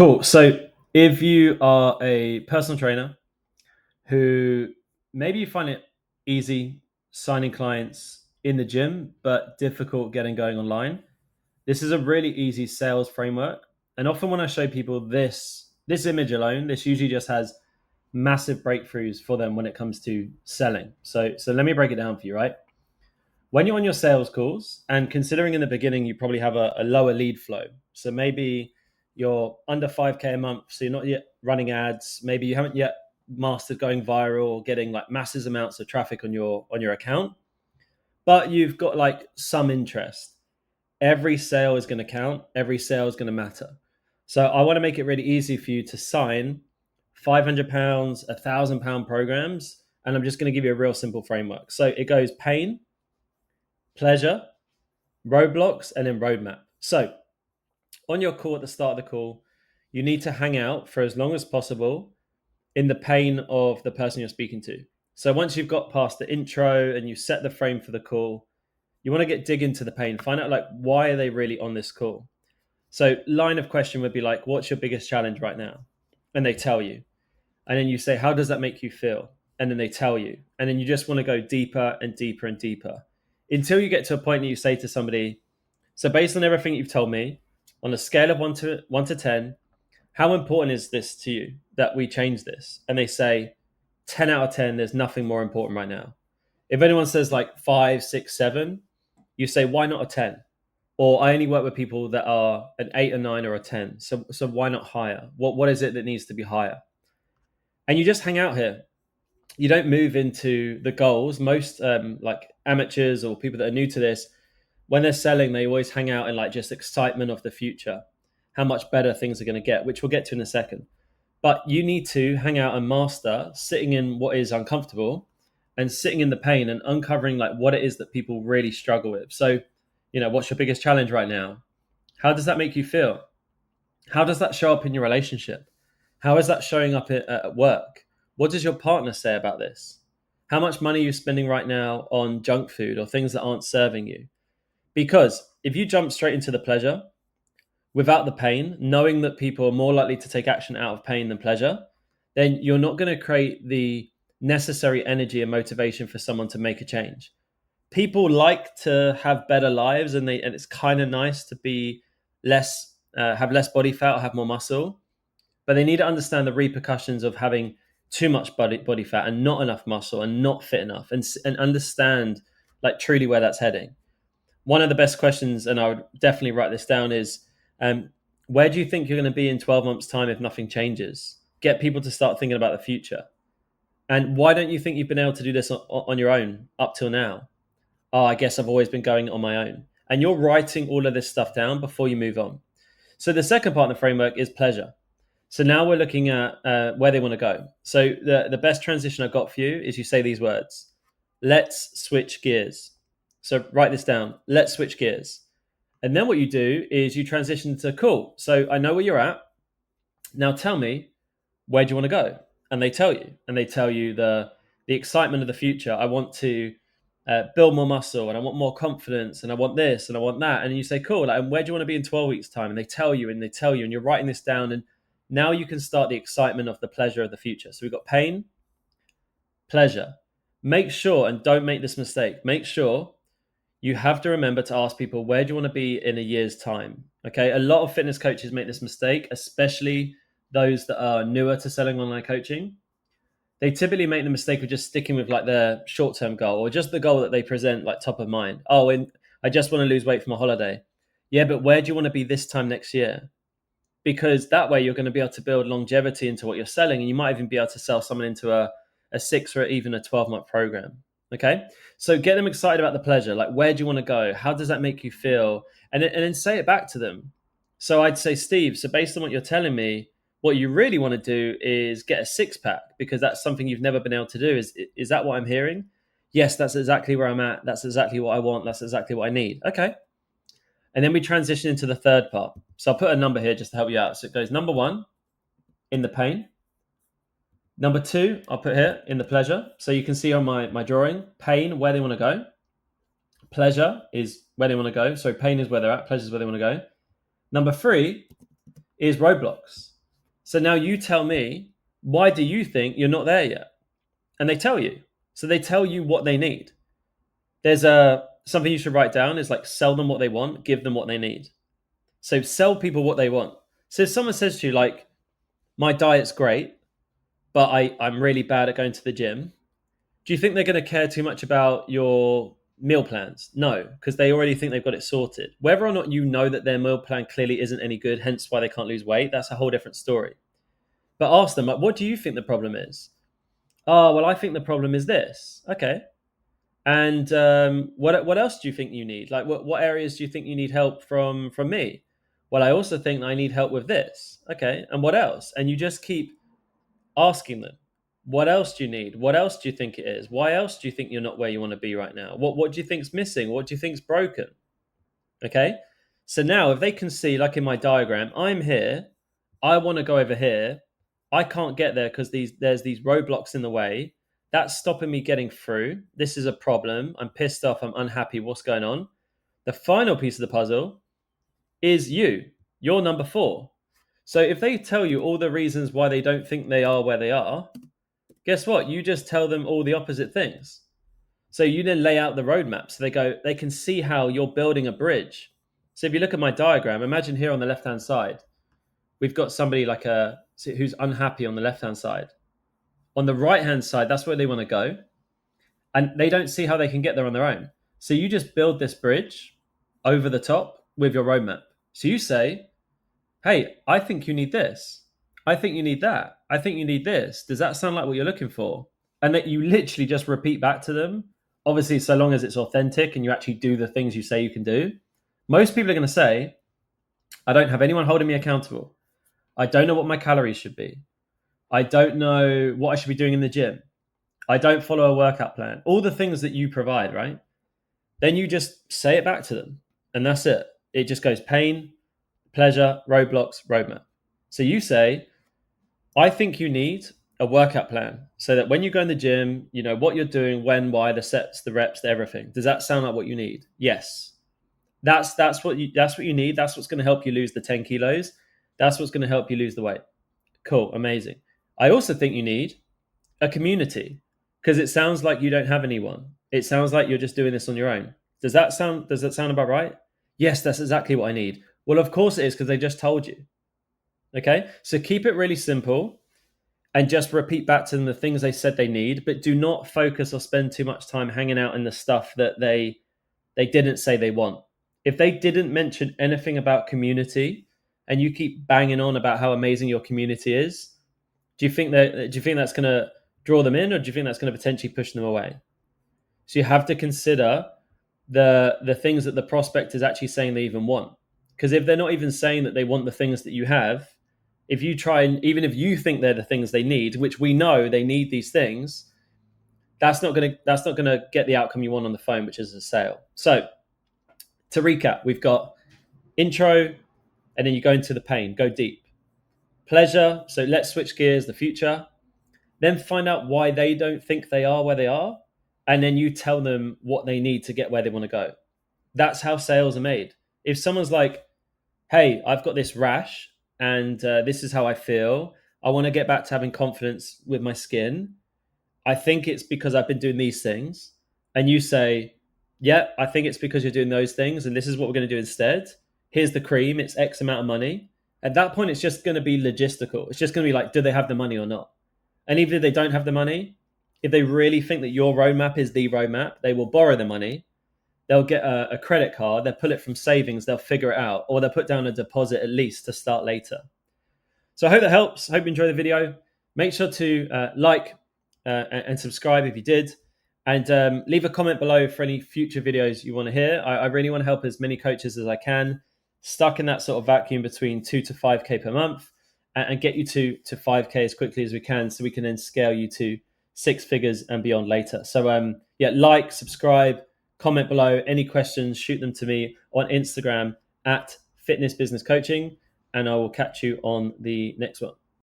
Cool. So if you are a personal trainer who maybe you find it easy signing clients in the gym, but difficult getting going online, this is a really easy sales framework. And often when I show people this image alone, this usually just has massive breakthroughs for them when it comes to selling. So let me break it down for you, right? When you're on your sales calls, and considering in the beginning you probably have a lower lead flow, so maybe you're under 5K a month, so you're not yet running ads, maybe you haven't yet mastered going viral or getting like massive amounts of traffic on your account, but you've got like some interest. Every sale is going to count, every sale is going to matter. So I want to make it really easy for you to sign £500, £1,000 programs, and I'm just going to give you a real simple framework. So it goes pain, pleasure, roadblocks, and then roadmap. So on your call, at the start of the call, you need to hang out for as long as possible in the pain of the person you're speaking to. So once you've got past the intro and you set the frame for the call, you want to dig into the pain, find out like why are they really on this call. So line of question would be like, what's your biggest challenge right now? And they tell you. And then you say, how does that make you feel? And then they tell you. And then you just want to go deeper and deeper and deeper until you get to a point that you say to somebody, so based on everything you've told me, on a scale of one to 10, how important is this to you that we change this? And they say 10 out of 10, there's nothing more important right now. If anyone says like 5, 6, 7, you say, why not a 10? Or I only work with people that are an 8, a 9, or a 10. So why not higher? What is it that needs to be higher? And you just hang out here. You don't move into the goals. Most like amateurs or people that are new to this, when they're selling, they always hang out in like just excitement of the future, how much better things are going to get, which we'll get to in a second. But you need to hang out and master sitting in what is uncomfortable and sitting in the pain and uncovering like what it is that people really struggle with. So, what's your biggest challenge right now? How does that make you feel? How does that show up in your relationship? How is that showing up at work? What does your partner say about this? How much money are you spending right now on junk food or things that aren't serving you? Because if you jump straight into the pleasure without the pain, knowing that people are more likely to take action out of pain than pleasure, then you're not going to create the necessary energy and motivation for someone to make a change. People like to have better lives, and it's kind of nice to be less, have less body fat or have more muscle, but they need to understand the repercussions of having too much body fat and not enough muscle and not fit enough, and understand like truly where that's heading. One of the best questions, and I would definitely write this down, is where do you think you're going to be in 12 months' time if nothing changes? Get people to start thinking about the future. And why don't you think you've been able to do this on your own up till now? Oh, I guess I've always been going on my own. And you're writing all of this stuff down before you move on. So the second part of the framework is pleasure. So now we're looking at where they want to go. So the best transition I've got for you is you say these words: let's switch gears. So write this down. Let's switch gears. And then what you do is you transition to cool. So I know where you're at. Now tell me, where do you want to go? And they tell you. And they tell you the excitement of the future. I want to build more muscle, and I want more confidence, and I want this and I want that. And you say, cool. Like, and where do you want to be in 12 weeks' time? And they tell you, and they tell you, and you're writing this down. And now you can start the excitement of the pleasure of the future. So we've got pain, pleasure. Make sure, and don't make this mistake, make sure you have to remember to ask people, where do you want to be in a year's time? Okay. A lot of fitness coaches make this mistake, especially those that are newer to selling online coaching. They typically make the mistake of just sticking with like their short-term goal, or just the goal that they present like top of mind. Oh, and I just want to lose weight for my holiday. Yeah, but where do you want to be this time next year? Because that way you're going to be able to build longevity into what you're selling, and you might even be able to sell someone into a 6 or even a 12-month program. Okay. So get them excited about the pleasure. Like, where do you want to go? How does that make you feel? And then say it back to them. So I'd say, Steve, so based on what you're telling me, what you really want to do is get a 6-pack, because that's something you've never been able to do. Is that what I'm hearing? Yes, that's exactly where I'm at. That's exactly what I want. That's exactly what I need. Okay. And then we transition into the third part. So I'll put a number here just to help you out. So it goes number 1 in the pain. Number 2, I'll put here in the pleasure. So you can see on my drawing, pain, where they want to go. Pleasure is where they want to go. So pain is where they're at. Pleasure is where they want to go. Number 3 is roadblocks. So now you tell me, why do you think you're not there yet? And they tell you. So they tell you what they need. There's something you should write down is like sell them what they want, give them what they need. So sell people what they want. So if someone says to you like, my diet's great, but I'm really bad at going to the gym, do you think they're going to care too much about your meal plans? No, because they already think they've got it sorted. Whether or not you know that their meal plan clearly isn't any good, hence why they can't lose weight, that's a whole different story. But ask them, like, what do you think the problem is? Oh, well, I think the problem is this. Okay. And what else do you think you need? Like, what areas do you think you need help from me? Well, I also think I need help with this. Okay. And what else? And you just keep asking them, what else do you need? What else do you think it is? Why else do you think you're not where you want to be right now? What do you think's missing? What do you think's broken? Okay. So now if they can see, like in my diagram, I'm here, I want to go over here, I can't get there because there's these roadblocks in the way. That's stopping me getting through. This is a problem. I'm pissed off. I'm unhappy. What's going on? The final piece of the puzzle is you. You're number 4. So if they tell you all the reasons why they don't think they are where they are, guess what? You just tell them all the opposite things. So you then lay out the roadmap. So they can see how you're building a bridge. So if you look at my diagram, imagine here on the left-hand side, we've got somebody like who's unhappy on the left-hand side. On the right-hand side, that's where they want to go. And they don't see how they can get there on their own. So you just build this bridge over the top with your roadmap. So you say, hey, I think you need this. I think you need that. I think you need this. Does that sound like what you're looking for? And that you literally just repeat back to them. Obviously, so long as it's authentic and you actually do the things you say you can do. Most people are going to say, I don't have anyone holding me accountable. I don't know what my calories should be. I don't know what I should be doing in the gym. I don't follow a workout plan. All the things that you provide, right? Then you just say it back to them. And that's it. It just goes pain, pleasure, roadblocks, roadmap. So you say, I think you need a workout plan so that when you go in the gym, you know what you're doing, when, why, the sets, the reps, the everything. Does that sound like what you need? Yes. That's what you need. That's what's going to help you lose the 10 kilos. That's what's going to help you lose the weight. Cool, amazing. I also think you need a community because it sounds like you don't have anyone. It sounds like you're just doing this on your own. Does that sound about right? Yes, that's exactly what I need. Well, of course it is because they just told you. Okay, so keep it really simple and just repeat back to them the things they said they need, but do not focus or spend too much time hanging out in the stuff that they didn't say they want. If they didn't mention anything about community and you keep banging on about how amazing your community is, do you think that's going to draw them in, or do you think that's going to potentially push them away? So you have to consider the things that the prospect is actually saying they even want. Because if they're not even saying that they want the things that you have, if you try and even if you think they're the things they need, which we know they need these things, that's not gonna get the outcome you want on the phone, which is a sale. So to recap, we've got intro, and then you go into the pain, go deep. Pleasure, so let's switch gears, the future. Then find out why they don't think they are where they are, and then you tell them what they need to get where they want to go. That's how sales are made. If someone's like, hey, I've got this rash and this is how I feel. I want to get back to having confidence with my skin. I think it's because I've been doing these things. And you say, yeah, I think it's because you're doing those things. And this is what we're going to do instead. Here's the cream. It's X amount of money. At that point, it's just going to be logistical. It's just going to be like, do they have the money or not? And even if they don't have the money, if they really think that your roadmap is the roadmap, they will borrow the money. They'll get a credit card, they'll pull it from savings, they'll figure it out, or they'll put down a deposit at least to start later. So I hope that helps. Hope you enjoy the video. Make sure to like and subscribe if you did. And leave a comment below for any future videos you want to hear. I really want to help as many coaches as I can, stuck in that sort of vacuum between 2 to 5K per month, and get you to 5K as quickly as we can so we can then scale you to 6 figures and beyond later. So like, subscribe, comment below. Any questions, shoot them to me on Instagram at Fitness Business Coaching, and I will catch you on the next one.